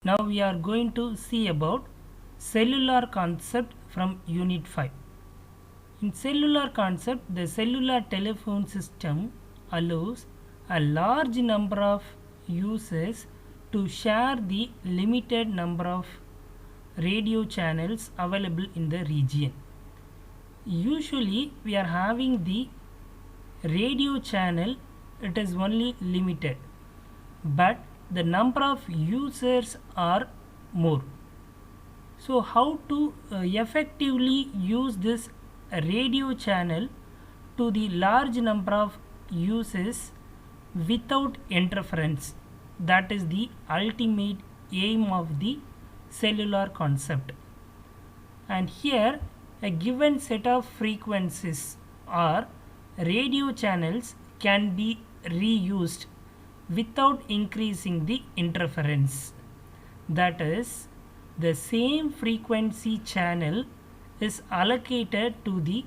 Now we are going to see about cellular concept from Unit 5. In cellular concept, the cellular telephone system allows a large number of users to share the limited number of radio channels available in the region. Usually we are having the radio channel, it is only limited, but the number of users are more. So how to effectively use this radio channel to the large number of users without interference? That is the ultimate aim of the cellular concept. And here a given set of frequencies or radio channels can be reused without increasing the interference. That is, the same frequency channel is allocated to the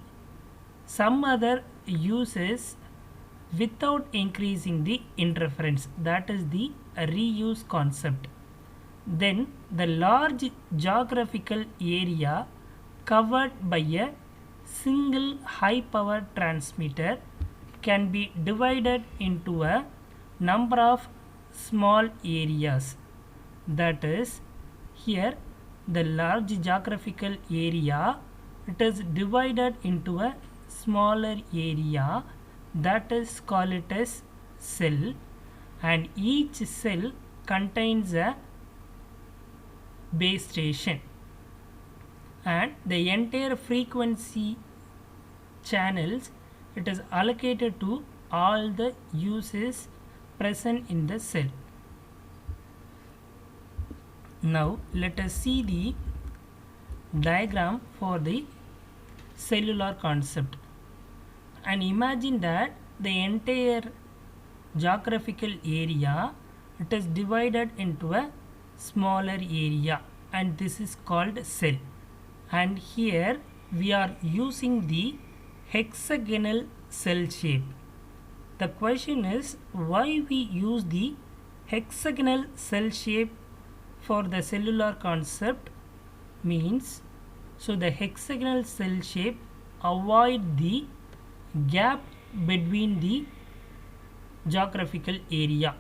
some other users without increasing the interference. That is the reuse concept. Then the large geographical area covered by a single high power transmitter can be divided into a number of small areas. That is, here the large geographical area, it is divided into a smaller area, that is called it as cell, and each cell contains a base station, and the entire frequency channels, it is allocated to all the uses present in the cell. Now let us see the diagram for the cellular concept, and imagine that the entire geographical area, it is divided into a smaller area, and this is called cell. And here we are using the hexagonal cell shape. The question is, why we use the hexagonal cell shape for the cellular concept? Means, so the hexagonal cell shape avoid the gap between the geographical area.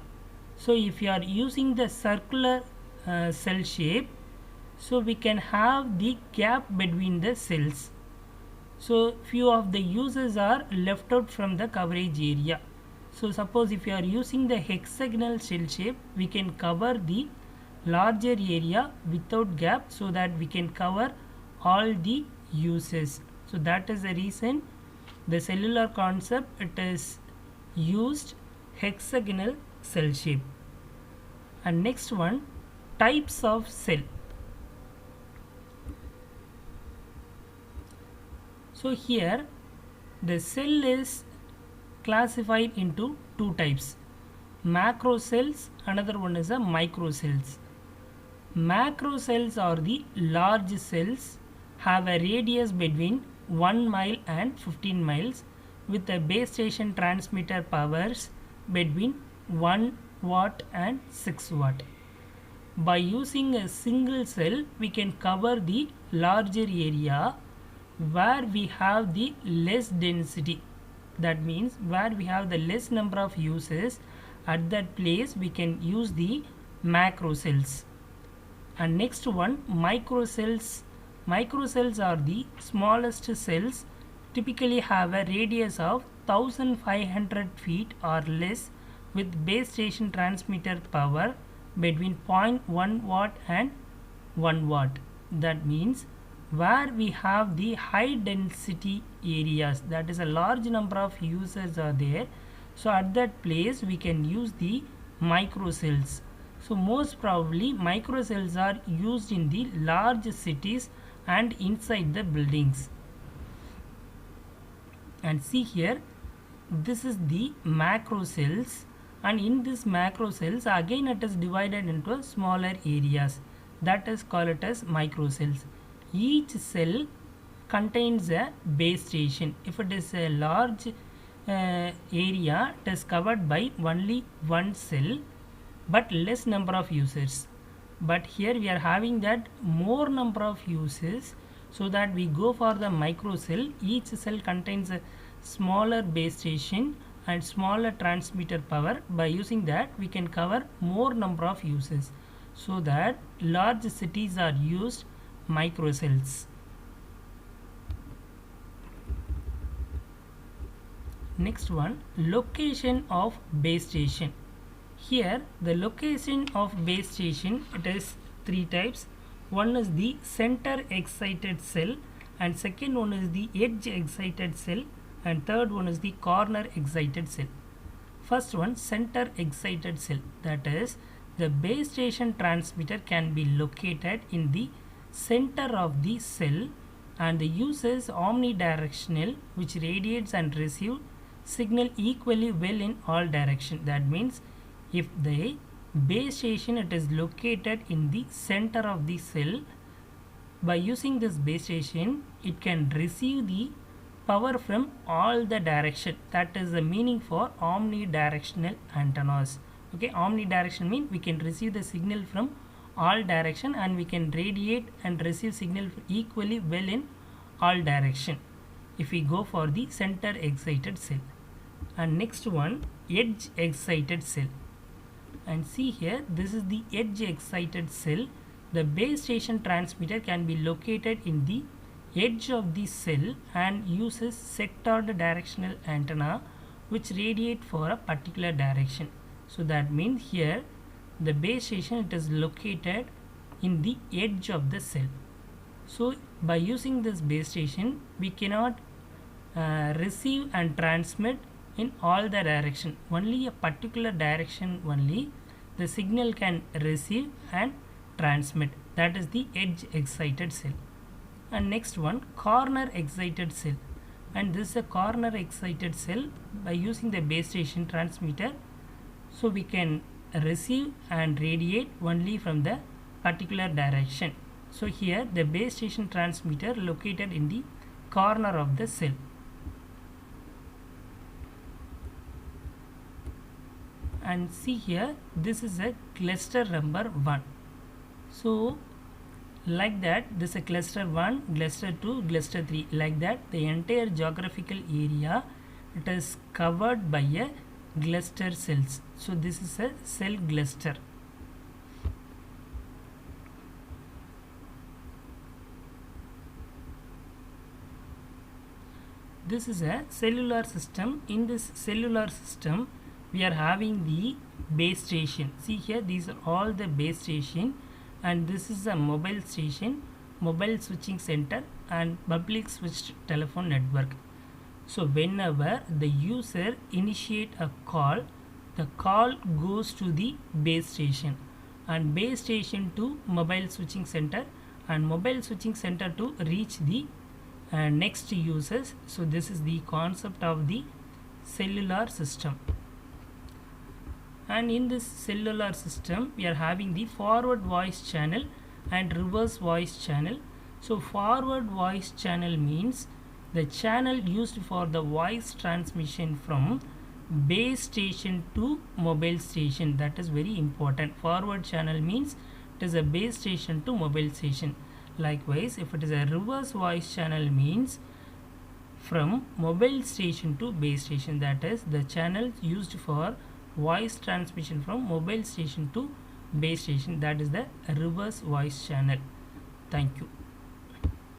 So if you are using the circular cell shape, so we can have the gap between the cells, so few of the users are left out from the coverage area. So suppose if you are using the hexagonal cell shape, we can cover the larger area without gap, so that we can cover all the uses. So that is the reason the cellular concept, it is used hexagonal cell shape. And next one, types of cell. So here the cell is classified into two types, macro cells, another one is a micro cells. Macro cells are the large cells, have a radius between 1 mile and 15 miles with a base station transmitter powers between 1 watt and 6 watt. By using a single cell, we can cover the larger area where we have the less density. That means where we have the less number of users, at that place we can use the macro cells. And next one, micro cells. Micro cells are the smallest cells, typically have a radius of 1500 feet or less with base station transmitter power between 0.1 watt and 1 watt. That means where we have the high density areas, that is a large number of users are there, so at that place we can use the micro cells. So most probably micro cells are used in the large cities and inside the buildings. And see here, this is the macro cells, and in this macro cells again it is divided into smaller areas, that is called it as micro cells. Each cell contains a base station. If it is a large area, it is covered by only one cell but less number of users. but here we are having that more number of uses, so that we go for the micro cell. Each cell contains a smaller base station and smaller transmitter power. By using that we can cover more number of uses, so that large cities are used micro cells. Next one, location of base station. Here the location of base station, it is three types. One is the center excited cell, and second one is the edge excited cell, and third one is the corner excited cell. First one, center excited cell, that is the base station transmitter can be located in the center of the cell, and the use is omnidirectional, which radiates and receives signal equally well in all direction. That means if the base station it is located in the center of the cell, by using this base station it can receive the power from all the direction. That is the meaning for omnidirectional antennas. Okay, omnidirectional means we can receive the signal from all direction, and we can radiate and receive signal equally well in all direction if we go for the center excited cell. And next one, edge excited cell. And see here, this is the edge excited cell. The base station transmitter can be located in the edge of the cell and uses sectored directional antenna which radiate for a particular direction. So that means here the base station it is located in the edge of the cell. So by using this base station we cannot receive and transmit in all the direction, only a particular direction only the signal can receive and transmit. That is the edge excited cell. And next one, corner excited cell, and this is a corner excited cell. By using the base station transmitter, so we can receive and radiate only from the particular direction. So here the base station transmitter located in the corner of the cell. And see here, this is a cluster number 1. So like that, this is a cluster 1, cluster 2, cluster 3, like that the entire geographical area it is covered by a cluster cells. So this is a cell cluster. This is a cellular system. In this cellular system we are having the base station. See here, these are all the base station, and this is a mobile station, mobile switching center, and public switched telephone network. So whenever the user initiate a call, the call goes to the base station, and base station to mobile switching center, and mobile switching center to reach the next users. So this is the concept of the cellular system. And in this cellular system we are having the forward voice channel and reverse voice channel. So forward voice channel means the channel used for the voice transmission from base station to mobile station. That is very important. Forward channel means it is a base station to mobile station. Likewise, if it is a reverse voice channel means from mobile station to base station. That is the channel used for voice transmission from mobile station to base station. That is the reverse voice channel. Thank you.